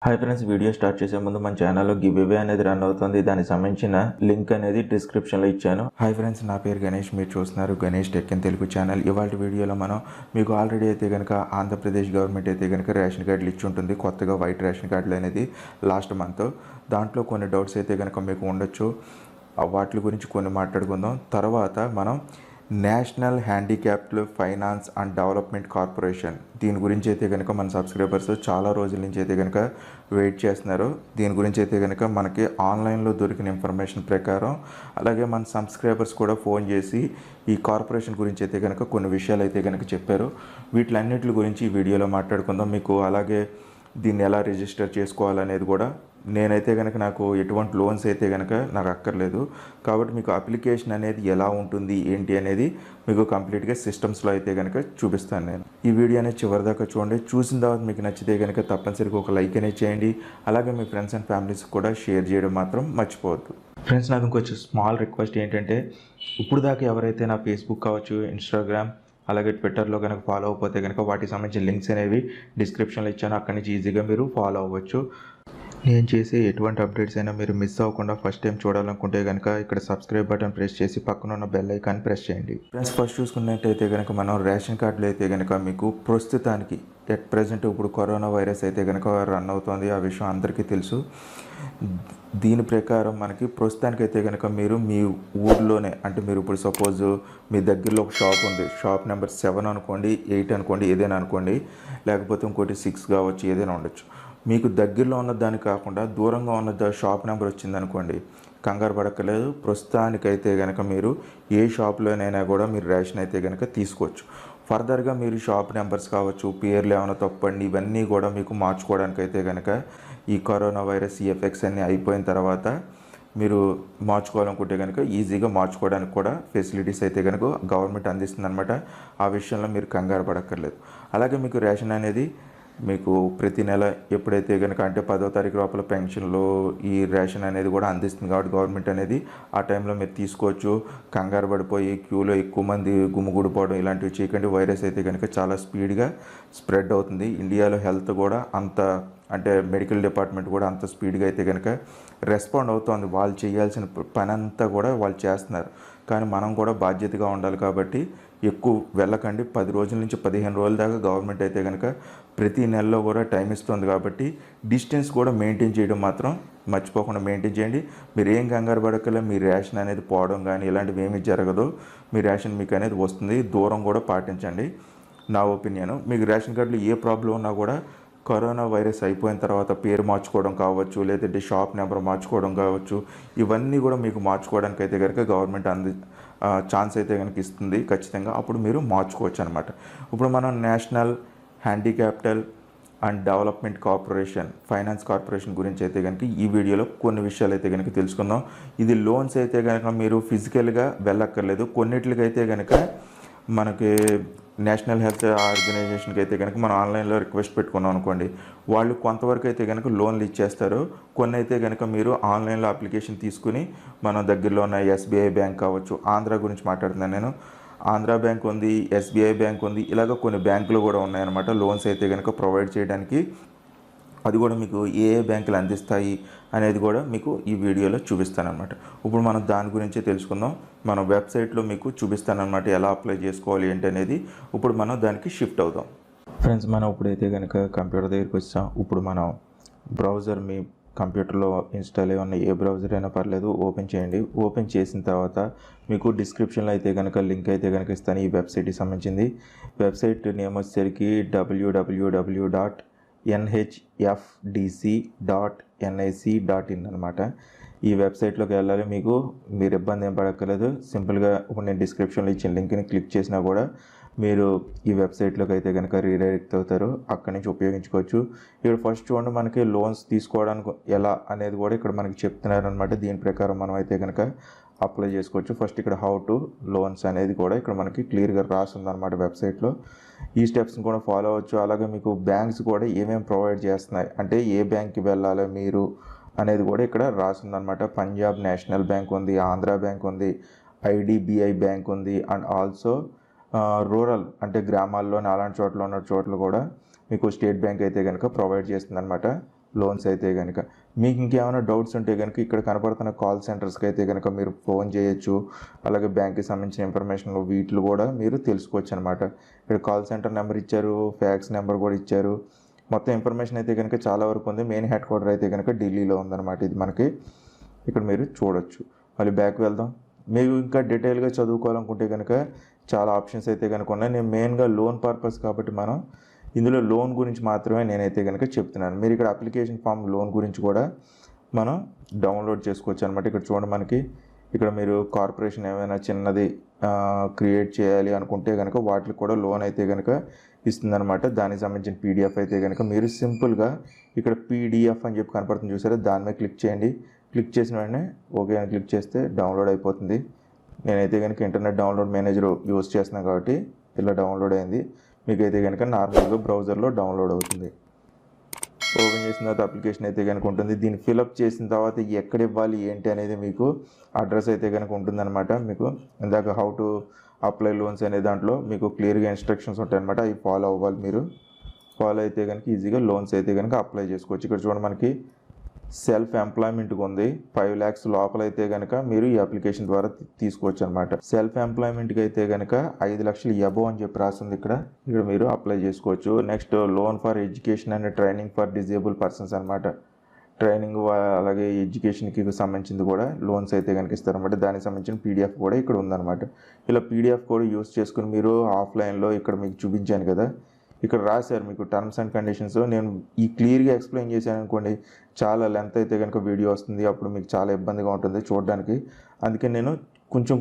Hi friends, video start చేసే ముందు మన ఛానల్లో గివ్వే అనేది రన్ అవుతుంది. దానికి సంబంధించిన లింక్ అనేది డిస్క్రిప్షన్లో ఇచ్చాను. హాయ్ ఫ్రెండ్స్, నా పేరు గణేష్. మీరు చూస్తున్నారు Ganesh tech in Telugu channel. ఇవాళ వీడియోలో మనం మీకు ఆల్రెడీ అయితే కనుక ఆంధ్రప్రదేశ్ గవర్నమెంట్ అయితే కనుక రేషన్ కార్డులు ఇచ్చి ఉంటుంది. కొత్తగా వైట్ రేషన్ కార్డులు అనేది లాస్ట్ మంత్. దాంట్లో కొన్ని డౌట్స్ అయితే కనుక మీకు ఉండొచ్చు. వాటి గురించి కొన్ని మాట్లాడుకుందాం. తర్వాత మనం national handicapped finance and development corporation, దీని గురించి అయితే కనుక మన సబ్స్క్రైబర్స్ చాలా రోజుల నుంచి అయితే కనుక వెయిట్ చేస్తున్నారు. దీని గురించి అయితే కనుక మనకి ఆన్లైన్లో దొరికిన ఇన్ఫర్మేషన్ ప్రకారం, అలాగే మన సబ్స్క్రైబర్స్ కూడా ఫోన్ చేసి ఈ కార్పొరేషన్ గురించి అయితే కనుక కొన్ని విషయాలు అయితే కనుక చెప్పారు. వీటిలన్నిటి గురించి ఈ వీడియోలో మాట్లాడుకుందాం. మీకు అలాగే దీన్ని ఎలా రిజిస్టర్ చేసుకోవాలనేది కూడా, నేనైతే కనుక నాకు ఎటువంటి లోన్స్ అయితే కనుక నాకు అక్కర్లేదు కాబట్టి మీకు అప్లికేషన్ అనేది ఎలా ఉంటుంది ఏంటి అనేది మీకు కంప్లీట్గా సిస్టమ్స్లో అయితే కనుక చూపిస్తాను. నేను ఈ వీడియో అనేది చివరిదాకా చూడండి. చూసిన తర్వాత మీకు నచ్చితే కనుక తప్పనిసరిగా ఒక లైక్ అనేది చేయండి. అలాగే మీ ఫ్రెండ్స్ అండ్ ఫ్యామిలీస్కి కూడా షేర్ చేయడం మాత్రం మర్చిపోవద్దు. ఫ్రెండ్స్, నాకు ఇంకొంచెం స్మాల్ రిక్వెస్ట్ ఏంటంటే, ఇప్పుడు దాకా ఎవరైతే నా ఫేస్బుక్ కావచ్చు, ఇన్స్టాగ్రామ్, అలాగే ట్విట్టర్లో కనుక ఫాలో అవ్వకపోతే కనుక వాటికి సంబంధించిన లింక్స్ అనేవి డిస్క్రిప్షన్లో ఇచ్చాను. అక్కడి నుంచి ఈజీగా మీరు ఫాలో అవ్వచ్చు. నేను చేసే ఎటువంటి అప్డేట్స్ అయినా మీరు మిస్ అవ్వకుండా ఫస్ట్ టైం చూడాలనుకుంటే కనుక ఇక్కడ సబ్స్క్రైబ్ బటన్ ప్రెస్ చేసి పక్కన ఉన్న బెల్ ఐకాన్ ప్రెస్ చేయండి. ఫ్రెండ్స్, ఫస్ట్ చూసుకున్నట్టయితే కనుక మనం రేషన్ కార్డులు అయితే కనుక మీకు ప్రస్తుతానికి ఎట్ ప్రజెంట్ ఇప్పుడు కరోనా వైరస్ అయితే కనుక రన్ అవుతుంది. ఆ విషయం అందరికీ తెలుసు. దీని ప్రకారం మనకి ప్రస్తుతానికైతే కనుక మీరు మీ ఊర్లోనే, అంటే మీరు ఇప్పుడు సపోజ్ మీ దగ్గరలో ఒక షాప్ ఉంది, షాప్ నెంబర్ 7 అనుకోండి, 8 అనుకోండి, ఏదైనా అనుకోండి, లేకపోతే ఇంకోటి 6 కావచ్చు, ఏదైనా ఉండొచ్చు. మీకు దగ్గరలో ఉన్న దాని కాకుండా దూరంగా ఉన్న షాప్ నెంబర్ వచ్చిందనుకోండి, కంగారు పడక్కర్లేదు. ప్రస్తుతానికైతే కనుక మీరు ఏ షాప్లోనైనా కూడా మీరు రేషన్ అయితే కనుక తీసుకోవచ్చు. ఫర్దర్గా మీరు షాప్ నెంబర్స్ కావచ్చు, పేర్లు ఏమైనా తప్పండి, ఇవన్నీ కూడా మీకు మార్చుకోవడానికి అయితే కనుక ఈ కరోనా వైరస్ ఈ ఎఫెక్ట్స్ అన్నీ అయిపోయిన తర్వాత మీరు మార్చుకోవాలనుకుంటే కనుక ఈజీగా మార్చుకోవడానికి కూడా ఫెసిలిటీస్ అయితే కనుక గవర్నమెంట్ అందిస్తుంది అనమాట. ఆ విషయంలో మీరు కంగారు పడక్కర్లేదు. అలాగే మీకు రేషన్ అనేది మీకు ప్రతి నెల ఎప్పుడైతే కనుక, అంటే 10వ తారీఖు లోపల పెన్షన్లో ఈ రేషన్ అనేది కూడా అందిస్తుంది కాబట్టి గవర్నమెంట్ అనేది ఆ టైంలో మీరు తీసుకోవచ్చు. కంగారు పడిపోయి క్యూలో ఎక్కువ మంది గుమిగూడిపోవడం ఇలాంటివి చేయకండి. వైరస్ అయితే కనుక చాలా స్పీడ్గా స్ప్రెడ్ అవుతుంది. ఇండియాలో హెల్త్ కూడా అంత, అంటే మెడికల్ డిపార్ట్మెంట్ కూడా అంత స్పీడ్గా అయితే కనుక రెస్పాండ్ అవుతుంది. వాళ్ళు చేయాల్సిన పని అంతా కూడా వాళ్ళు చేస్తున్నారు. కానీ మనం కూడా బాధ్యతగా ఉండాలి కాబట్టి ఎక్కువ వెళ్ళకండి. 10 రోజుల నుంచి 15 రోజుల దాకా గవర్నమెంట్ అయితే కనుక ప్రతి నెలలో కూడా టైం ఇస్తుంది కాబట్టి డిస్టెన్స్ కూడా మెయింటైన్ చేయడం మాత్రం మర్చిపోకుండా మెయింటైన్ చేయండి. మీరు ఏం కంగారు పడకలే, మీ రేషన్ అనేది పోవడం కానీ ఇలాంటివి ఏమీ జరగదు. మీ రేషన్ మీకు అనేది వస్తుంది. దూరం కూడా పాటించండి. నా ఒపీనియన్, మీకు రేషన్ కార్డులో ఏ ప్రాబ్లం ఉన్నా కూడా కరోనా వైరస్ అయిపోయిన తర్వాత పేరు మార్చుకోవడం కావచ్చు, లేదంటే షాప్ నెంబర్ మార్చుకోవడం కావచ్చు, ఇవన్నీ కూడా మీకు మార్చుకోవడానికి అయితే కనుక గవర్నమెంట్ ఛాన్స్ అయితే కనుక ఇస్తుంది ఖచ్చితంగా. అప్పుడు మీరు మార్చుకోవచ్చు అనమాట. ఇప్పుడు మనం national handicapped and development corporation, finance corporation గురించి అయితే కనుక ఈ వీడియోలో కొన్ని విషయాలు అయితే కనుక తెలుసుకుందాం. ఇది లోన్స్ అయితే కనుక మీరు ఫిజికల్గా వెళ్ళక్కర్లేదు. కొన్నిటికైతే కనుక మనకి నేషనల్ హెల్త్ ఆర్గనైజేషన్కి అయితే కనుక మనం ఆన్లైన్లో రిక్వెస్ట్ పెట్టుకున్నాం అనుకోండి, వాళ్ళు కొంతవరకు అయితే కనుక లోన్లు ఇచ్చేస్తారు. కొన్ని అయితే కనుక మీరు ఆన్లైన్లో అప్లికేషన్ తీసుకుని మన దగ్గరలో ఉన్న ఎస్బీఐ బ్యాంక్ కావచ్చు, ఆంధ్ర గురించి మాట్లాడుతున్నాను నేను, ఆంధ్ర బ్యాంక్ ఉంది, ఎస్బీఐ బ్యాంక్ ఉంది, ఇలాగ కొన్ని బ్యాంకులు కూడా ఉన్నాయన్నమాట లోన్స్ అయితే కనుక ప్రొవైడ్ చేయడానికి. అది కూడా మీకు ఏ బ్యాంకులు అందిస్తాయి అనేది కూడా మీకు ఈ వీడియోలో చూపిస్తానమాట. ఇప్పుడు మనం దాని గురించే తెలుసుకుందాం. మన వెబ్సైట్లో మీకు చూపిస్తానమాట ఎలా అప్లై చేసుకోవాలి ఏంటి అనేది. ఇప్పుడు మనం దానికి షిఫ్ట్ అవుదాం. ఫ్రెండ్స్, మనం ఇప్పుడైతే కనుక కంప్యూటర్ దగ్గరికి వచ్చాం. ఇప్పుడు మనం బ్రౌజర్ మీ కంప్యూటర్లో ఇన్స్టాల్ అయి ఉన్న ఏ బ్రౌజర్ అయినా పర్లేదు, ఓపెన్ చేయండి. ఓపెన్ చేసిన తర్వాత మీకు డిస్క్రిప్షన్లో అయితే కనుక లింక్ అయితే కనుక ఇస్తాను ఈ వెబ్సైట్కి సంబంధించింది. వెబ్సైట్ నేమ్ వచ్చేసరికి www.NHFDC.nic.in అనమాట. ఈ వెబ్సైట్లోకి వెళ్ళాలి. మీరు ఇబ్బంది ఏం పడక్కర్లేదు. సింపుల్గా ఇప్పుడు నేను డిస్క్రిప్షన్లో ఇచ్చిన లింక్ని క్లిక్ చేసినా కూడా మీరు ఈ వెబ్సైట్లోకి అయితే కనుక రీడైరెక్ట్ అవుతారు. అక్కడి నుంచి ఉపయోగించుకోవచ్చు. ఇక్కడ ఫస్ట్ చూడండి, మనకి లోన్స్ తీసుకోవడానికి ఎలా అనేది కూడా ఇక్కడ మనకి చెప్తున్నారు అనమాట. దీని ప్రకారం మనం అయితే కనుక అప్లై చేసుకోవచ్చు. ఫస్ట్ ఇక్కడ హౌ టు లోన్స్ అనేది కూడా ఇక్కడ మనకి క్లియర్గా రాస్తుంది అనమాట వెబ్సైట్లో. ఈ స్టెప్స్ని కూడా ఫాలో అవ్వచ్చు. అలాగే మీకు బ్యాంక్స్ కూడా ఏమేమి ప్రొవైడ్ చేస్తున్నాయి, అంటే ఏ బ్యాంక్కి వెళ్ళాలో మీరు అనేది కూడా ఇక్కడ రాస్తుందన్నమాట. పంజాబ్ నేషనల్ బ్యాంక్ ఉంది, ఆంధ్ర బ్యాంక్ ఉంది, ఐడిబిఐ బ్యాంక్ ఉంది, అండ్ ఆల్సో రూరల్ అంటే గ్రామాల్లోని అలాంటి చోట్ల ఉన్న చోట్ల కూడా మీకు స్టేట్ బ్యాంక్ అయితే కనుక ప్రొవైడ్ చేస్తుంది అనమాట. లోన్స్ అయితే కనుక. మీకు ఇంకేమైనా డౌట్స్ ఉంటే కనుక ఇక్కడ కనపడుతున్న కాల్ సెంటర్స్కి అయితే కనుక మీరు ఫోన్ చేయొచ్చు. అలాగే బ్యాంక్కి సంబంధించిన ఇన్ఫర్మేషన్ వీటిలు కూడా మీరు తెలుసుకోవచ్చు అనమాట. ఇక్కడ కాల్ సెంటర్ నెంబర్ ఇచ్చారు, ఫ్యాక్స్ నెంబర్ కూడా ఇచ్చారు. మొత్తం ఇన్ఫర్మేషన్ అయితే కనుక చాలా వరకు ఉంది. మెయిన్ హెడ్ క్వార్టర్ అయితే కనుక ఢిల్లీలో ఉందన్నమాట. ఇది మనకి ఇక్కడ మీరు చూడొచ్చు. మళ్ళీ బ్యాక్ వెళ్దాం. మీరు ఇంకా డీటెయిల్గా చదువుకోవాలనుకుంటే కనుక చాలా ఆప్షన్స్ అయితే కనుక ఉన్నాయి. నేను మెయిన్గా లోన్ పర్పస్ కాబట్టి మనం ఇందులో లోన్ గురించి మాత్రమే నేనైతే కనుక చెప్తున్నాను. మీరు ఇక్కడ అప్లికేషన్ ఫామ్ లోన్ గురించి కూడా మనం డౌన్లోడ్ చేసుకోవచ్చు అనమాట. ఇక్కడ చూడండి, మనకి ఇక్కడ మీరు కార్పొరేషన్ ఏమైనా చిన్నది క్రియేట్ చేయాలి అనుకుంటే కనుక వాటికి కూడా లోన్ అయితే కనుక ఇస్తుందన్నమాట. దానికి సంబంధించిన పీడిఎఫ్ అయితే కనుక మీరు సింపుల్గా ఇక్కడ పీడిఎఫ్ అని చెప్పి కనపడుతుంది చూసారా, దాని మీద క్లిక్ చేయండి. క్లిక్ చేసిన వెంటనే ఓకే అని క్లిక్ చేస్తే డౌన్లోడ్ అయిపోతుంది. నేనైతే కనుక ఇంటర్నెట్ డౌన్లోడ్ మేనేజర్ యూజ్ చేస్తున్నాను కాబట్టి ఇలా డౌన్లోడ్ అయింది. మీకైతే కనుక నార్మల్గా బ్రౌజర్లో డౌన్లోడ్ అవుతుంది. ఓపెన్ చేసిన తర్వాత అప్లికేషన్ అయితే కనుక ఉంటుంది. దీన్ని ఫిలప్ చేసిన తర్వాత ఎక్కడ ఇవ్వాలి ఏంటి అనేది మీకు అడ్రస్ అయితే కనుక ఉంటుందన్నమాట. మీకు ఇందాక హౌ టు అప్లై లోన్స్ అనే దాంట్లో మీకు క్లియర్గా ఇన్స్ట్రక్షన్స్ ఉంటాయన్నమాట. అవి ఫాలో అవ్వాలి. మీరు ఫాలో అయితే కనుక ఈజీగా లోన్స్ అయితే కనుక అప్లై చేసుకోవచ్చు. ఇక్కడ చూడండి, మనకి సెల్ఫ్ ఎంప్లాయ్మెంట్కి ఉంది. 5 lakhs లోపల అయితే కనుక మీరు ఈ అప్లికేషన్ ద్వారా తీసుకోవచ్చు అనమాట. సెల్ఫ్ ఎంప్లాయ్మెంట్కి అయితే కనుక 5 లక్షలు అబోవ్ అని చెప్పి రాస్తుంది. ఇక్కడ మీరు అప్లై చేసుకోవచ్చు. Next loan for education and training for disable persons అనమాట. ట్రైనింగ్ అలాగే ఎడ్యుకేషన్కి సంబంధించింది కూడా లోన్స్ అయితే కనుక ఇస్తారనమాట. దానికి సంబంధించిన పీడిఎఫ్ కూడా ఇక్కడ ఉందన్నమాట. ఇలా పీడిఎఫ్ కూడా యూస్ చేసుకుని మీరు ఆఫ్లైన్లో ఇక్కడ మీకు చూపించాను కదా, ఇక్కడ రాశారు మీకు టర్మ్స్ అండ్ కండిషన్స్. నేను ఈ క్లియర్గా ఎక్స్ప్లెయిన్ చేశాను అనుకోండి, చాలా లెంత్ అయితే కనుక వీడియో వస్తుంది, అప్పుడు మీకు చాలా ఇబ్బందిగా ఉంటుంది చూడడానికి. అందుకే నేను కొంచెం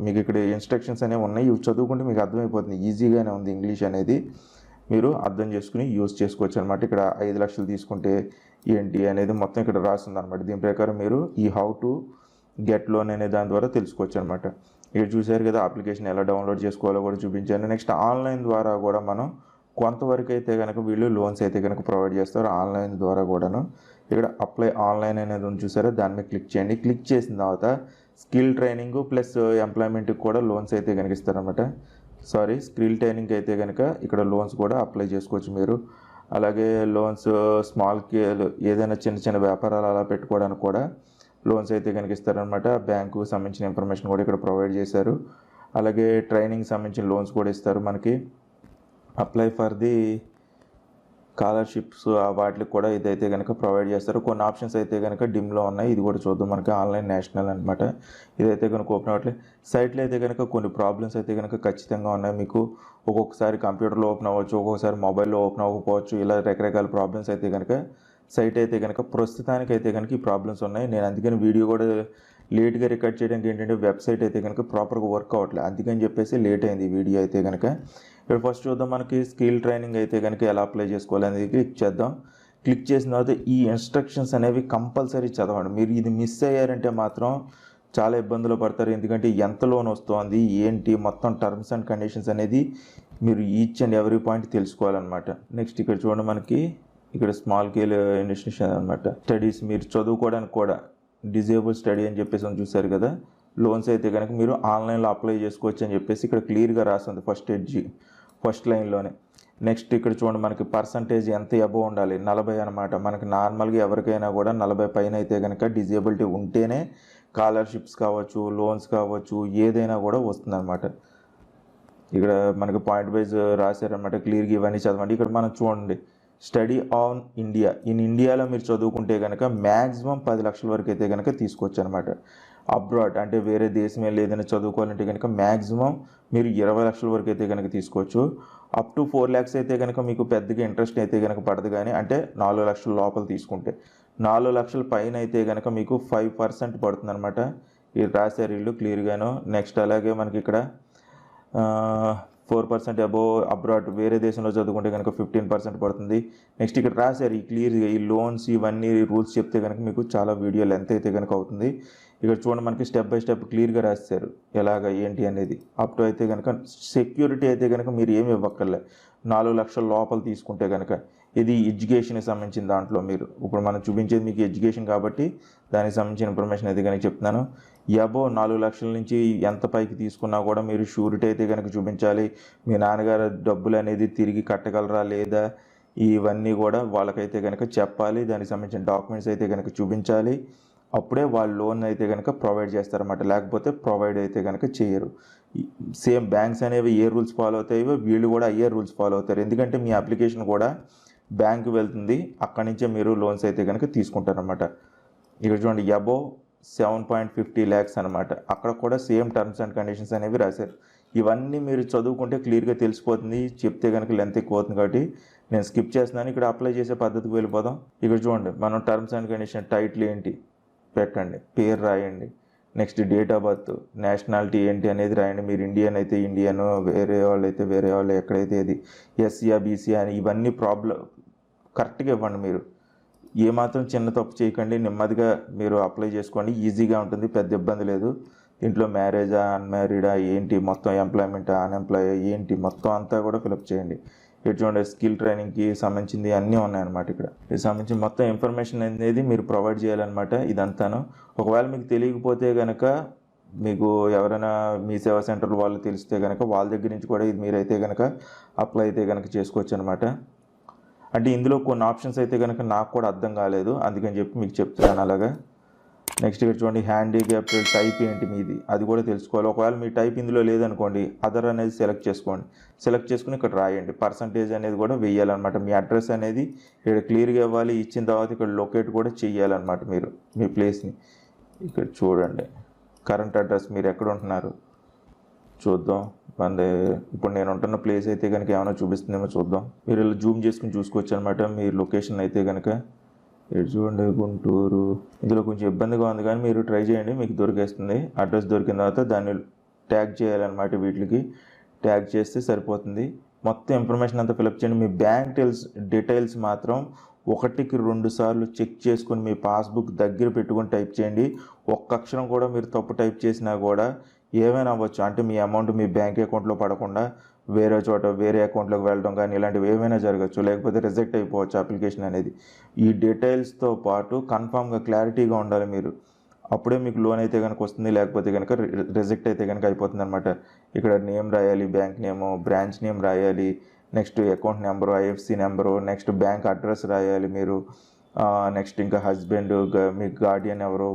మీకు ఇక్కడ ఇన్స్ట్రక్షన్స్ అనేవి ఉన్నాయి. ఇవి చదువుకుంటే మీకు అర్థమైపోతుంది. ఈజీగానే ఉంది. ఇంగ్లీష్ అనేది మీరు అర్థం చేసుకుని యూజ్ చేసుకోవచ్చు అనమాట. ఇక్కడ 5 లక్షలు తీసుకుంటే ఏంటి అనేది మొత్తం ఇక్కడ రాస్తుంది అనమాట. దీని ప్రకారం మీరు ఈ హౌ టు గెట్ లోన్ అనే దాని ద్వారా తెలుసుకోవచ్చు అనమాట. ఇక్కడ చూశారు కదా, అప్లికేషన్ ఎలా డౌన్లోడ్ చేసుకోవాలో కూడా చూపించాను. నెక్స్ట్ ఆన్లైన్ ద్వారా కూడా మనం కొంతవరకు అయితే కనుక వీళ్ళు లోన్స్ అయితే కనుక ప్రొవైడ్ చేస్తారు ఆన్లైన్ ద్వారా కూడాను. ఇక్కడ అప్లై ఆన్లైన్ అనేది ఉంది చూసారా, దాని మీద క్లిక్ చేయండి. క్లిక్ చేసిన తర్వాత స్కిల్ ట్రైనింగ్ ప్లస్ ఎంప్లాయ్మెంట్కి కూడా లోన్స్ అయితే కనుక ఇస్తారనమాట. స్కిల్ ట్రైనింగ్ అయితే కనుక ఇక్కడ లోన్స్ కూడా అప్లై చేసుకోవచ్చు మీరు. అలాగే లోన్స్ స్మాల్ స్కేల్ ఏదైనా చిన్న వ్యాపారాలు అలా పెట్టుకోవడానికి కూడా లోన్స్ అయితే కనుక ఇస్తారనమాట. బ్యాంకుకు సంబంధించిన ఇన్ఫర్మేషన్ కూడా ఇక్కడ ప్రొవైడ్ చేశారు. అలాగే ట్రైనింగ్ సంబంధించిన లోన్స్ కూడా ఇస్తారు మనకి. అప్లై ఫర్ ది స్కాలర్షిప్స్ వాటికి కూడా ఇదైతే కనుక ప్రొవైడ్ చేస్తారు. కొన్ని ఆప్షన్స్ అయితే కనుక డిమ్లో ఉన్నాయి. ఇది కూడా చూద్దాం. మనకి ఆన్లైన్ నేషనల్ అనమాట. ఇదైతే కనుక ఓపెన్ అవ్వట్లేదు. సైట్లో అయితే కనుక కొన్ని ప్రాబ్లమ్స్ అయితే కనుక ఖచ్చితంగా ఉన్నాయి. మీకు ఒక్కొక్కసారి కంప్యూటర్లో ఓపెన్ అవ్వచ్చు, ఒక్కొక్కసారి మొబైల్లో ఓపెన్ అవ్వకపోవచ్చు. ఇలా రకరకాల ప్రాబ్లమ్స్ అయితే కనుక సైట్ అయితే కనుక ప్రస్తుతానికి అయితే కనుక ఈ ప్రాబ్లమ్స్ ఉన్నాయి. నేను అందుకని వీడియో కూడా లేట్గా రికార్డ్ చేయడానికి ఏంటంటే వెబ్సైట్ అయితే కనుక ప్రాపర్గా వర్క్ అవ్వట్లేదు. అందుకని చెప్పేసి లేట్ అయింది వీడియో అయితే కనుక. ఇక్కడ ఫస్ట్ చూద్దాం, మనకి స్కిల్ ట్రైనింగ్ అయితే కనుక ఎలా అప్లై చేసుకోవాలి అనేది క్లిక్ చేద్దాం. క్లిక్ చేసిన తర్వాత ఈ ఇన్స్ట్రక్షన్స్ అనేవి కంపల్సరీ చదవండి. మీరు ఇది మిస్ అయ్యారంటే మాత్రం చాలా ఇబ్బందులు పడతారు. ఎందుకంటే ఎంత లోన్ వస్తుంది ఏంటి మొత్తం టర్మ్స్ అండ్ కండిషన్స్ అనేది మీరు ఈచ్ అండ్ ఎవ్రీ పాయింట్ తెలుసుకోవాలన్నమాట. నెక్స్ట్ ఇక్కడ చూడండి, మనకి ఇక్కడ స్మాల్ స్కేల్ ఇన్వెస్టిగేషన్ అనమాట. స్టడీస్ మీరు చదువుకోవడానికి కూడా డిజేబుల్ స్టడీ అని చెప్పేసి చూశారు కదా, లోన్స్ అయితే కనుక మీరు ఆన్లైన్లో అప్లై చేసుకోవచ్చు అని చెప్పేసి ఇక్కడ క్లియర్గా రాస్తుంది ఫస్ట్ లైన్లోనే. నెక్స్ట్ ఇక్కడ చూడండి, మనకి పర్సంటేజ్ ఎంత అబోవ్ ఉండాలి, 40 అనమాట. మనకి నార్మల్గా ఎవరికైనా కూడా 40 పైన అయితే కనుక డిజేబిలిటీ ఉంటేనే స్కాలర్షిప్స్ కావచ్చు, లోన్స్ కావచ్చు, ఏదైనా కూడా వస్తుందన్నమాట. ఇక్కడ మనకి పాయింట్ వైజ్ రాశారనమాట. క్లియర్గా ఇవన్నీ చదవండి. ఇక్కడ మనం చూడండి, స్టడీ ఆన్ ఇండియా. ఇండియాలో మీరు చదువుకుంటే కనుక మ్యాక్సిమం 10 లక్షల వరకు అయితే కనుక తీసుకోవచ్చు అనమాట. అబ్రాడ్ అంటే వేరే దేశం వెళ్ళి ఏదైనా చదువుకోవాలంటే కనుక మ్యాక్సిమం మీరు 20 లక్షల వరకు అయితే కనుక తీసుకోవచ్చు. అప్ టు 4 lakhs అయితే కనుక మీకు పెద్దగా ఇంట్రెస్ట్ అయితే కనుక పడదు. కానీ అంటే 4 లక్షల లోపల తీసుకుంటే 4 లక్షల పైన అయితే కనుక మీకు 5% పడుతుంది అనమాట. ఇది రాశారు వీళ్ళు క్లియర్గాను. నెక్స్ట్ అలాగే మనకి ఇక్కడ 4% అబోవ్ అబ్రాడ్ వేరే దేశంలో చదువుకుంటే కనుక 15% పడుతుంది. నెక్స్ట్ ఇక్కడ రాశారు ఈ క్లియర్గా ఈ లోన్స్ ఇవన్నీ రూల్స్ చెప్తే కనుక మీకు చాలా వీడియో లెంత్ అయితే కనుక అవుతుంది. ఇక్కడ చూడండి, మనకి స్టెప్ బై స్టెప్ క్లియర్గా రాశారు ఎలాగ ఏంటి అనేది. అప్ టు అయితే కనుక సెక్యూరిటీ అయితే కనుక మీరు ఏమి ఇవ్వక్కర్లే. 4 లక్షల లోపల తీసుకుంటే కనుక ఇది ఎడ్యుకేషన్కి సంబంధించిన దాంట్లో మీరు ఇప్పుడు మనం చూపించేది మీకు ఎడ్యుకేషన్ కాబట్టి దానికి సంబంధించిన ఇన్ఫర్మేషన్ అయితే కనుక చెప్తున్నాను. అబోవ్ 4 లక్షల నుంచి ఎంత పైకి తీసుకున్నా కూడా మీరు షూరిటీ అయితే కనుక చూపించాలి. మీ నాన్నగారు డబ్బులు అనేది తిరిగి కట్టగలరా లేదా, ఇవన్నీ కూడా వాళ్ళకైతే కనుక చెప్పాలి, దానికి సంబంధించిన డాక్యుమెంట్స్ అయితే కనుక చూపించాలి. అప్పుడే వాళ్ళు లోన్ అయితే కనుక ప్రొవైడ్ చేస్తారన్నమాట, లేకపోతే ప్రొవైడ్ అయితే కనుక చేయరు. సేమ్ బ్యాంక్స్ అనేవి ఏ రూల్స్ ఫాలో అవుతాయో వీళ్ళు కూడా అయ్యే రూల్స్ ఫాలో అవుతారు. ఎందుకంటే మీ అప్లికేషన్ కూడా బ్యాంకు వెళ్తుంది, అక్కడి నుంచే మీరు లోన్స్ అయితే కనుక తీసుకుంటారన్నమాట. ఇక్కడ చూడండి అబోవ్ 7.50 lakhs అనమాట, అక్కడ కూడా సేమ్ టర్మ్స్ అండ్ కండిషన్స్ అనేవి రాశారు. ఇవన్నీ మీరు చదువుకుంటే క్లియర్గా తెలిసిపోతుంది, చెప్తే కనుక లెంత్ ఎక్కువ అవుతుంది కాబట్టి నేను స్కిప్ చేస్తున్నాను. ఇక్కడ అప్లై చేసే పద్ధతికి వెళ్ళిపోదాం. ఇక్కడ చూడండి మనం టర్మ్స్ అండ్ కండిషన్ టైటిల్ ఏంటి పెట్టండి, పేరు రాయండి, next date of birth, nationality ఏంటి అనేది రాయండి. మీరు ఇండియన్ అయితే ఇండియన్, వేరే వాళ్ళు అయితే వేరే వాళ్ళు, ఎక్కడైతే ఇది ఎస్సీఆ బీసీ అని ఇవన్నీ కరెక్ట్గా ఇవ్వండి. మీరు ఏమాత్రం చిన్న తప్పు చేయకండి, నెమ్మదిగా మీరు అప్లై చేసుకోండి, ఈజీగా ఉంటుంది, పెద్ద ఇబ్బంది లేదు. ఇంట్లో మ్యారేజా అన్మ్యారీడా ఏంటి, మొత్తం ఎంప్లాయ్మెంటా అన్ఎంప్లాయ్ ఏంటి, మొత్తం అంతా కూడా ఫిలప్ చేయండి. ఇక్కడ చూడండి స్కిల్ ట్రైనింగ్కి సంబంధించింది అన్నీ ఉన్నాయన్నమాట. ఇక్కడ ఇది సంబంధించి మొత్తం ఇన్ఫర్మేషన్ అనేది మీరు ప్రొవైడ్ చేయాలన్నమాట ఇదంతాను. ఒకవేళ మీకు తెలియకపోతే కనుక మీకు ఎవరైనా మీ సేవా సెంటర్ వాళ్ళు తెలిస్తే కనుక వాళ్ళ దగ్గర నుంచి కూడా ఇది మీరైతే కనుక అప్లై అయితే కనుక చేసుకోవచ్చు అనమాట. అంటే ఇందులో కొన్ని ఆప్షన్స్ అయితే కనుక నాకు కూడా అర్థం కాలేదు, అందుకని చెప్పి మీకు చెప్తున్నాను అలాగా. నెక్స్ట్ ఇక్కడ చూడండి హ్యాండిక్యాప్డ్ టైప్ ఏంటి మీది అది కూడా తెలుసుకోవాలి. ఒకవేళ మీ టైప్ ఇందులో లేదనుకోండి అదర్ అనేది సెలెక్ట్ చేసుకోండి, సెలెక్ట్ చేసుకుని ఇక్కడ రాయండి. పర్సంటేజ్ అనేది కూడా వేయాలన్నమాట. మీ అడ్రస్ అనేది ఇక్కడ క్లియర్గా ఇవ్వాలి, ఇచ్చిన తర్వాత ఇక్కడ లొకేట్ కూడా చేయాలన్నమాట మీరు మీ ప్లేస్ని. ఇక్కడ చూడండి కరెంట్ అడ్రస్ మీరు ఎక్కడ ఉంటున్నారు చూద్దాం. ఇప్పుడు నేను ఉంటున్న ప్లేస్ అయితే కనుక ఏమైనా చూపిస్తుందేమో చూద్దాం. మీరు ఇలా జూమ్ చేసుకుని చూసుకోవచ్చు అనమాట మీ లొకేషన్ అయితే కనుక. ఇక్కడ చూడండి గుంటూరు, ఇందులో కొంచెం ఇబ్బందిగా ఉంది కానీ మీరు ట్రై చేయండి, మీకు దొరికేస్తుంది. అడ్రస్ దొరికిన తర్వాత దాన్ని ట్యాగ్ చేయాలన్నమాట, వీటికి ట్యాగ్ చేస్తే సరిపోతుంది. మొత్తం ఇన్ఫర్మేషన్ అంతా ఫిలప్ చేయండి. మీ బ్యాంక్ డీటెయిల్స్ మాత్రం 1-2 సార్లు చెక్ చేసుకొని మీ పాస్బుక్ దగ్గర పెట్టుకొని టైప్ చేయండి. ఒక్క అక్షరం కూడా మీరు తప్పు టైప్ చేసినా కూడా ఏమైనా అవ్వచ్చు. అంటే మీ అమౌంట్ మీ బ్యాంక్ అకౌంట్లో పడకుండా వేరే చోట వేరే అకౌంట్లోకి వెళ్ళడం కానీ ఇలాంటివి ఏమైనా జరగచ్చు, లేకపోతే రిజెక్ట్ అయిపోవచ్చు అప్లికేషన్ అనేది. ఈ డీటెయిల్స్తో పాటు కన్ఫామ్గా క్లారిటీగా ఉండాలి మీరు, అప్పుడే మీకు లోన్ అయితే కనుక వస్తుంది, లేకపోతే కనుక రిజెక్ట్ అయితే కనుక అయిపోతుంది అనమాట. ఇక్కడ నేమ్ రాయాలి, బ్యాంక్ నేము, బ్రాంచ్ నేమ్ రాయాలి, next account number, IFC number, next bank address రాయాలి మీరు. నెక్స్ట్ ఇంకా హస్బెండ్, మీ గార్డియన్ ఎవరు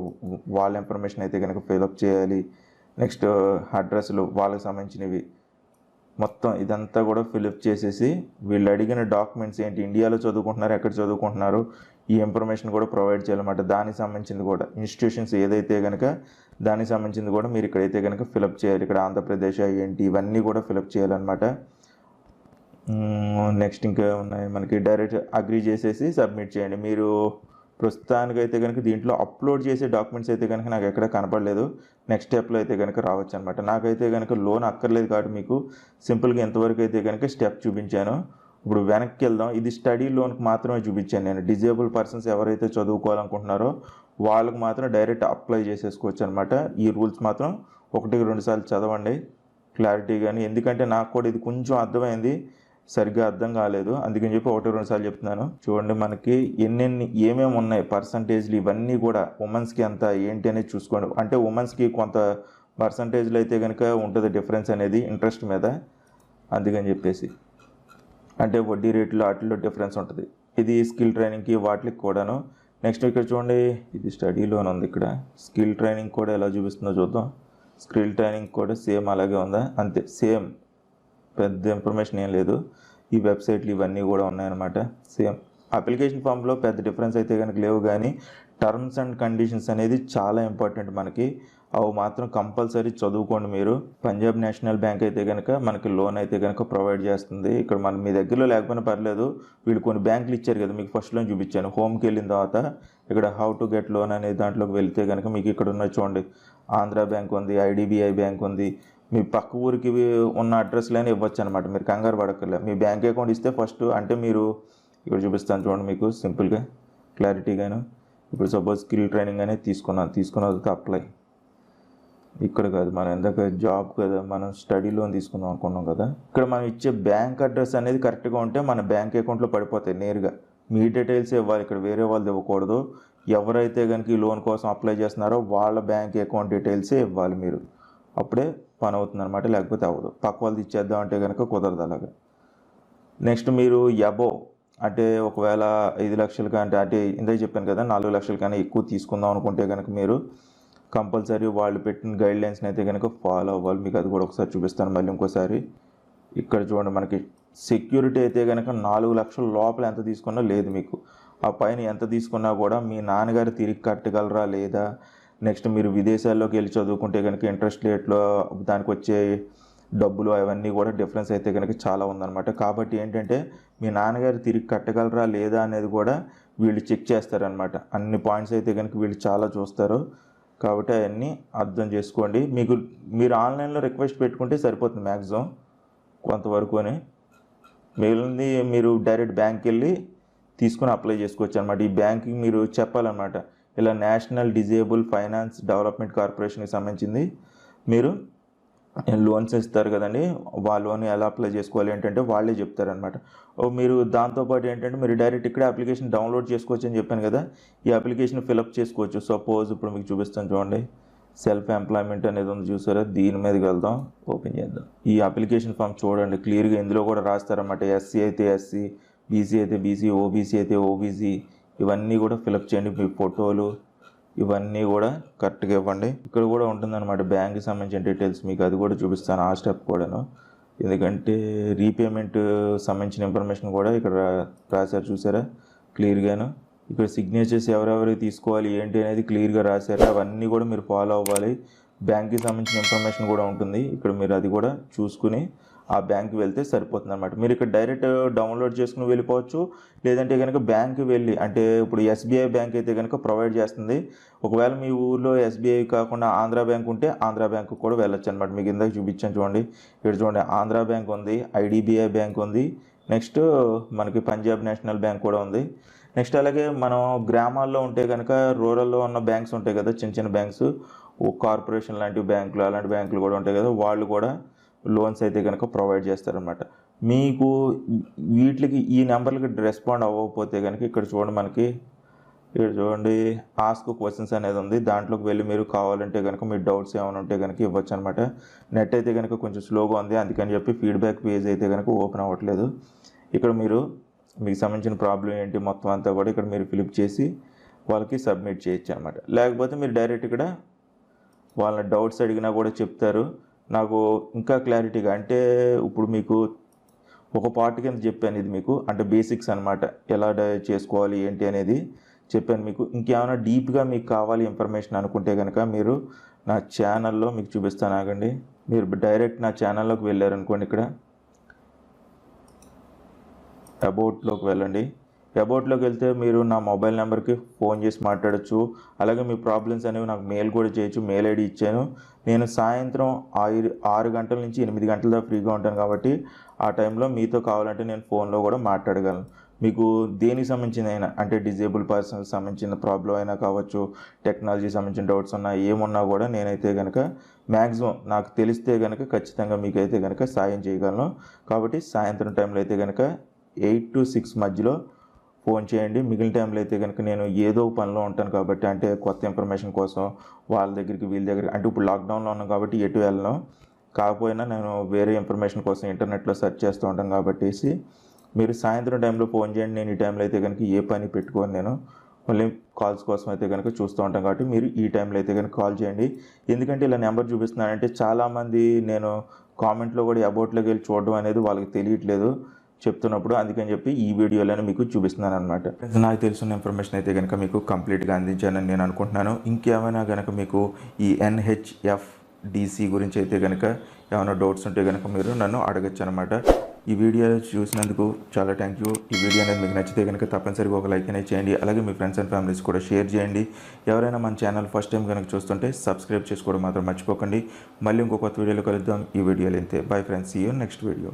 వాళ్ళ ఇన్ఫర్మేషన్ అయితే కనుక ఫిలప్ చేయాలి. నెక్స్ట్ అడ్రస్లు వాళ్ళకి సంబంధించినవి మొత్తం ఇదంతా కూడా ఫిలప్ చేసేసి వీళ్ళు అడిగిన డాక్యుమెంట్స్ ఏంటి, ఇండియాలో చదువుకుంటున్నారు, ఎక్కడ చదువుకుంటున్నారు, ఈ ఇన్ఫర్మేషన్ కూడా ప్రొవైడ్ చేయాలన్నమాట. దానికి సంబంధించింది కూడా ఇన్స్టిట్యూషన్స్ ఏదైతే కనుక దానికి సంబంధించింది కూడా మీరు ఇక్కడైతే కనుక ఫిలప్ చేయాలి. ఇక్కడ ఆంధ్రప్రదేశ్ ఏంటి ఇవన్నీ కూడా ఫిలప్ చేయాలన్నమాట. నెక్స్ట్ ఇంకా ఉన్నాయి మనకి, డైరెక్ట్ అగ్రీ చేసేసి సబ్మిట్ చేయండి. మీరు ప్రస్తుతానికైతే కనుక దీంట్లో అప్లోడ్ చేసే డాక్యుమెంట్స్ అయితే కనుక నాకు ఎక్కడ కనపడలేదు. నెక్స్ట్ స్టెప్లో అయితే కనుక రావచ్చు అనమాట. నాకైతే కనుక లోన్ అక్కర్లేదు కాబట్టి మీకు సింపుల్గా ఎంతవరకు అయితే కనుక స్టెప్ చూపించాను. ఇప్పుడు వెనక్కి వెళ్దాం. ఇది స్టడీ లోన్కి మాత్రమే చూపించాను నేను. డిజేబుల్ పర్సన్స్ ఎవరైతే చదువుకోవాలనుకుంటున్నారో వాళ్ళకు మాత్రం డైరెక్ట్ అప్లై చేసేసుకోవచ్చు అనమాట. ఈ రూల్స్ మాత్రం 1-2 సార్లు చదవండి క్లారిటీ కానీ, ఎందుకంటే నాకు కూడా ఇది కొంచెం అర్థమైంది, సరిగ్గా అర్థం కాలేదు, అందుకని చెప్పి 1-2 సార్లు చెప్తున్నాను. చూడండి మనకి ఏమేమి ఉన్నాయి పర్సంటేజ్లు ఇవన్నీ కూడా ఉమెన్స్కి ఎంత ఏంటి అనేది చూసుకోండి. అంటే ఉమెన్స్కి కొంత పర్సంటేజ్లు అయితే కనుక ఉంటుంది డిఫరెన్స్ అనేది ఇంట్రెస్ట్ మీద, అందుకని చెప్పేసి అంటే వడ్డీ రేట్లు వాటిలో డిఫరెన్స్ ఉంటుంది. ఇది స్కిల్ ట్రైనింగ్కి వాటికి కూడాను. నెక్స్ట్ ఇక్కడ చూడండి ఇది స్టడీ లోన్ ఉంది, ఇక్కడ స్కిల్ ట్రైనింగ్ కూడా ఎలా చూపిస్తుందో చూద్దాం. స్కిల్ ట్రైనింగ్ కూడా సేమ్ అలాగే ఉందా, అంతే సేమ్, పెద్ద ఇన్ఫర్మేషన్ ఏం లేదు. ఈ వెబ్సైట్లు ఇవన్నీ కూడా ఉన్నాయన్నమాట సేమ్. అప్లికేషన్ ఫామ్లో పెద్ద డిఫరెన్స్ అయితే కనుక లేవు, కానీ టర్మ్స్ అండ్ కండిషన్స్ అనేది చాలా ఇంపార్టెంట్ మనకి, అవి మాత్రం కంపల్సరీ చదువుకోండి మీరు. పంజాబ్ నేషనల్ బ్యాంక్ అయితే కనుక మనకి లోన్ అయితే కనుక ప్రొవైడ్ చేస్తుంది. ఇక్కడ మీ దగ్గరలో లేకపోయినా పర్లేదు, వీళ్ళు కొన్ని బ్యాంకులు ఇచ్చారు కదా మీకు ఫస్ట్లో చూపించాను. హోమ్కి వెళ్ళిన తర్వాత ఇక్కడ హౌ టు గెట్ లోన్ అనే దాంట్లోకి వెళ్తే కనుక మీకు ఇక్కడ ఉన్న చూడండి ఆంధ్ర బ్యాంక్ ఉంది, ఐడిబిఐ బ్యాంక్ ఉంది. మీ పక్క ఊరికి ఉన్న అడ్రస్లైనా ఇవ్వచ్చు అనమాట, మీరు కంగారు పడక్కర్లే. మీ బ్యాంక్ అకౌంట్ ఇస్తే ఫస్ట్ అంటే మీరు ఇక్కడ చూపిస్తాను చూడండి మీకు సింపుల్గా క్లారిటీగాను. ఇప్పుడు సపోజ్ స్కిల్ ట్రైనింగ్ అనేది తీసుకున్న తర్వాత అప్లై, ఇక్కడ కాదు మనం ఇందాక జాబ్ కదా మనం స్టడీ లోన్ తీసుకుందాం అనుకున్నాం కదా, ఇక్కడ మనం ఇచ్చే బ్యాంక్ అడ్రస్ అనేది కరెక్ట్గా ఉంటే మన బ్యాంక్ అకౌంట్లో పడిపోతాయి నేరుగా. మీ డీటెయిల్స్ ఇవ్వాలి, ఇక్కడ వేరే వాళ్ళది ఇవ్వకూడదు. ఎవరైతే కనుక ఈ లోన్ కోసం అప్లై చేస్తున్నారో వాళ్ళ బ్యాంక్ అకౌంట్ డీటెయిల్సే ఇవ్వాలి మీరు, అప్పుడే పని అవుతుంది అనమాట, లేకపోతే అవ్వదు. పక్క వాళ్ళది ఇచ్చేద్దాం అంటే కనుక కుదరదు అలాగా. నెక్స్ట్ మీరు అబోవ్ అంటే ఒకవేళ 5 లక్షలు అంటే ఇందాక చెప్పాను కదా 4 లక్షల కన్నా ఎక్కువ తీసుకుందాం అనుకుంటే కనుక మీరు కంపల్సరీ వాళ్ళు పెట్టిన గైడ్లైన్స్ని అయితే కనుక ఫాలో అవ్వాలి. మీకు అది కూడా ఒకసారి చూపిస్తాను మళ్ళీ ఇంకోసారి. ఇక్కడ చూడండి, మనకి సెక్యూరిటీ అయితే కనుక 4 లక్షల లోపల ఎంత తీసుకున్నా లేదు. మీకు ఆ పైన ఎంత తీసుకున్నా కూడా మీ నాన్నగారు తిరిగి కట్టగలరా లేదా, నెక్స్ట్ మీరు విదేశాల్లోకి వెళ్ళి చదువుకుంటే కనుక ఇంట్రెస్ట్ రేట్లో దానికి వచ్చే డబ్బులు అవన్నీ కూడా డిఫరెన్స్ అయితే కనుక చాలా ఉందన్నమాట. కాబట్టి ఏంటంటే మీ నాన్నగారు తిరిగి కట్టగలరా లేదా అనేది కూడా వీళ్ళు చెక్ చేస్తారనమాట. అన్ని పాయింట్స్ అయితే కనుక వీళ్ళు చాలా చూస్తారు. కాబట్టి అవన్నీ అర్థం చేసుకోండి. మీరు ఆన్లైన్లో రిక్వెస్ట్ పెట్టుకుంటే సరిపోతుంది మ్యాక్సిమం కొంతవరకు అని. మిగిలింది మీరు డైరెక్ట్ బ్యాంక్కి వెళ్ళి తీసుకుని అప్లై చేసుకోవచ్చు అనమాట. ఈ బ్యాంక్కి మీరు చెప్పాలన్నమాట, ఇలా నేషనల్ డిజేబుల్ ఫైనాన్స్ డెవలప్మెంట్ కార్పొరేషన్కి సంబంధించింది మీరు లోన్స్ ఇస్తారు కదండి, లోన్ ఎలా అప్లై చేసుకోవాలి ఏంటంటే వాళ్ళే చెప్తారనమాట. మీరు దాంతోపాటు ఏంటంటే మీరు డైరెక్ట్ ఇక్కడ అప్లికేషన్ డౌన్లోడ్ చేసుకోవచ్చు అని చెప్పాను కదా, ఈ అప్లికేషన్ ఫిలప్ చేసుకోవచ్చు. సపోజ్ ఇప్పుడు మీకు చూపిస్తాను చూడండి, సెల్ఫ్ ఎంప్లాయ్మెంట్ అనేది ఉంది చూసారా, దీని మీదకి వెళ్దాం, ఓపెన్ చేద్దాం. ఈ అప్లికేషన్ ఫామ్ చూడండి క్లియర్గా ఇందులో కూడా రాస్తారన్నమాట. ఎస్సీ అయితే ఎస్సీ, బీసీ అయితే బీసీ, ఓబీసీ అయితే ఓబీసీ, ఇవన్నీ కూడా ఫిలప్ చేయండి. మీ ఫోటోలు ఇవన్నీ కూడా కరెక్ట్గా ఇవ్వండి. ఇక్కడ కూడా ఉంటుందన్నమాట బ్యాంక్కి సంబంధించిన డీటెయిల్స్, మీకు అది కూడా చూపిస్తాను ఆ స్టెప్ కూడాను. ఎందుకంటే రీపేమెంట్ సంబంధించిన ఇన్ఫర్మేషన్ కూడా ఇక్కడ రాశారు చూసారా క్లియర్గాను. ఇక్కడ సిగ్నేచర్స్ ఎవరెవరు తీసుకోవాలి ఏంటి అనేది క్లియర్గా రాశారు. అవన్నీ కూడా మీరు ఫాలో అవ్వాలి. బ్యాంక్కి సంబంధించిన ఇన్ఫర్మేషన్ కూడా ఉంటుంది ఇక్కడ, మీరు అది కూడా చూసుకుని ఆ బ్యాంక్కి వెళ్తే సరిపోతుంది అనమాట. మీరు ఇక్కడ డైరెక్ట్ డౌన్లోడ్ చేసుకుని వెళ్ళిపోవచ్చు. లేదంటే కనుక బ్యాంక్కి వెళ్ళి, అంటే ఇప్పుడు ఎస్బీఐ బ్యాంక్ అయితే కనుక ప్రొవైడ్ చేస్తుంది. ఒకవేళ మీ ఊర్లో ఎస్బీఐ కాకుండా ఆంధ్రా బ్యాంక్ ఉంటే ఆంధ్రా బ్యాంకు కూడా వెళ్ళొచ్చు అనమాట. మీకు ఇందాక చూపించాను చూడండి, ఇక్కడ చూడండి ఆంధ్రా బ్యాంక్ ఉంది, ఐడిబిఐ బ్యాంక్ ఉంది, నెక్స్ట్ మనకి పంజాబ్ నేషనల్ బ్యాంక్ కూడా ఉంది. నెక్స్ట్ అలాగే మనం గ్రామాల్లో ఉంటే కనుక రూరల్లో ఉన్న బ్యాంక్స్ ఉంటాయి కదా, చిన్న చిన్న బ్యాంక్స్, కార్పొరేషన్ లాంటి బ్యాంకులు అలాంటి బ్యాంకులు కూడా ఉంటాయి కదా, వాళ్ళు కూడా లోన్స్ అయితే కనుక ప్రొవైడ్ చేస్తారనమాట. మీకు వీటికి ఈ నెంబర్లకి రెస్పాండ్ అవ్వకపోతే కనుక ఇక్కడ చూడండి, మనకి ఇక్కడ చూడండి ఆస్క్ క్వశ్చన్స్ అనేది ఉంది. దాంట్లోకి వెళ్ళి మీరు కావాలంటే కనుక మీ డౌట్స్ ఏమైనా ఉంటే కనుక ఇవ్వచ్చు అనమాట. నెట్ అయితే కనుక కొంచెం స్లోగా ఉంది, అందుకని చెప్పి ఫీడ్బ్యాక్ పేజ్ అయితే కనుక ఓపెన్ అవ్వట్లేదు. ఇక్కడ మీకు సంబంధించిన ప్రాబ్లం ఏంటి మొత్తం అంతా కూడా ఇక్కడ మీరు ఫిలిప్ చేసి వాళ్ళకి సబ్మిట్ చేయొచ్చు అనమాట. లేకపోతే మీరు డైరెక్ట్ ఇక్కడ వాళ్ళ డౌట్స్ అడిగినా కూడా చెప్తారు. నాకు ఇంకా క్లారిటీగా, అంటే ఇప్పుడు మీకు ఒక పార్ట్ కింద చెప్పాను ఇది మీకు, అంటే బేసిక్స్ అనమాట, ఎలా చేసుకోవాలి ఏంటి అనేది చెప్పాను మీకు. ఇంకేమైనా డీప్గా మీకు కావాలి ఇన్ఫర్మేషన్ అనుకుంటే కనుక మీరు నా ఛానల్లో మీకు చూపిస్తాను, ఆగండి. మీరు డైరెక్ట్ నా ఛానల్లోకి వెళ్ళారనుకోండి, ఇక్కడ అబౌట్లోకి వెళ్ళండి. అబౌట్లోకి వెళ్తే మీరు నా మొబైల్ నెంబర్కి ఫోన్ చేసి మాట్లాడచ్చు. అలాగే మీ ప్రాబ్లమ్స్ అనేవి నాకు మెయిల్ కూడా చేయొచ్చు. మెయిల్ ఐడి ఇచ్చాను. నేను సాయంత్రం 6 గంటల నుంచి 8 గంటల దాకా ఫ్రీగా ఉంటాను. కాబట్టి ఆ టైంలో మీతో కావాలంటే నేను ఫోన్లో కూడా మాట్లాడగలను. మీకు దేనికి సంబంధించిన అయినా, అంటే డిజేబుల్ పర్సన్కి సంబంధించిన ప్రాబ్లం అయినా కావచ్చు, టెక్నాలజీ సంబంధించిన డౌట్స్ ఉన్నా ఏమున్నా కూడా నేనైతే కనుక మ్యాక్సిమం నాకు తెలిస్తే కనుక ఖచ్చితంగా మీకైతే కనుక సాయం చేయగలను. కాబట్టి సాయంత్రం టైంలో అయితే కనుక 8 to 6 మధ్యలో ఫోన్ చేయండి. మిగిలిన టైంలో అయితే కనుక నేను ఏదో పనిలో ఉంటాను. కాబట్టి అంటే కొత్త ఇన్ఫర్మేషన్ కోసం వాళ్ళ దగ్గరికి వీళ్ళ దగ్గరికి, అంటే ఇప్పుడు లాక్డౌన్లో ఉన్నాం కాబట్టి ఎటు వెళ్ళను, కాకపోయినా నేను వేరే ఇన్ఫర్మేషన్ కోసం ఇంటర్నెట్లో సెర్చ్ చేస్తూ ఉంటాను. కాబట్టి మీరు సాయంత్రం టైంలో ఫోన్ చేయండి. నేను ఈ టైంలో అయితే కనుక ఏ పని పెట్టుకొని నేను మళ్ళీ కాల్స్ కోసం అయితే కనుక చూస్తూ ఉంటాం. కాబట్టి మీరు ఈ టైంలో అయితే కనుక కాల్ చేయండి. ఎందుకంటే ఇలా నెంబర్ చూపిస్తున్నానంటే చాలామంది నేను కామెంట్లో కూడా అబౌట్లోకి వెళ్ళి చూడడం అనేది వాళ్ళకి తెలియట్లేదు చెప్తున్నప్పుడు, అందుకని చెప్పి ఈ వీడియోలోనే మీకు చూపిస్తున్నాను అనమాట. నాకు తెలిసిన ఇన్ఫర్మేషన్ అయితే కనుక మీకు కంప్లీట్గా అందించానని నేను అనుకుంటున్నాను. ఇంకేమైనా కనుక మీకు ఈ NHFDC గురించి అయితే కనుక ఏమైనా డౌట్స్ ఉంటే కనుక మీరు నన్ను అడగచ్చు అనమాట. ఈ వీడియో చూసినందుకు చాలా థ్యాంక్ యూ. ఈ వీడియో అనేది మీకు నచ్చితే కనుక తప్పనిసరిగా ఒక లైక్ అనేది చేయండి. అలాగే మీ ఫ్రెండ్స్ అండ్ ఫ్యామిలీస్ కూడా షేర్ చేయండి. ఎవరైనా మన ఛానల్ ఫస్ట్ టైం కనుక చూస్తుంటే సబ్స్క్రైబ్ చేసుకోవడం మాత్రం మర్చిపోకండి. మళ్ళీ ఇంకో కొత్త వీడియోలో కలుద్దాం. ఈ వీడియోలో ఇంతే. Bye friends, see you next video.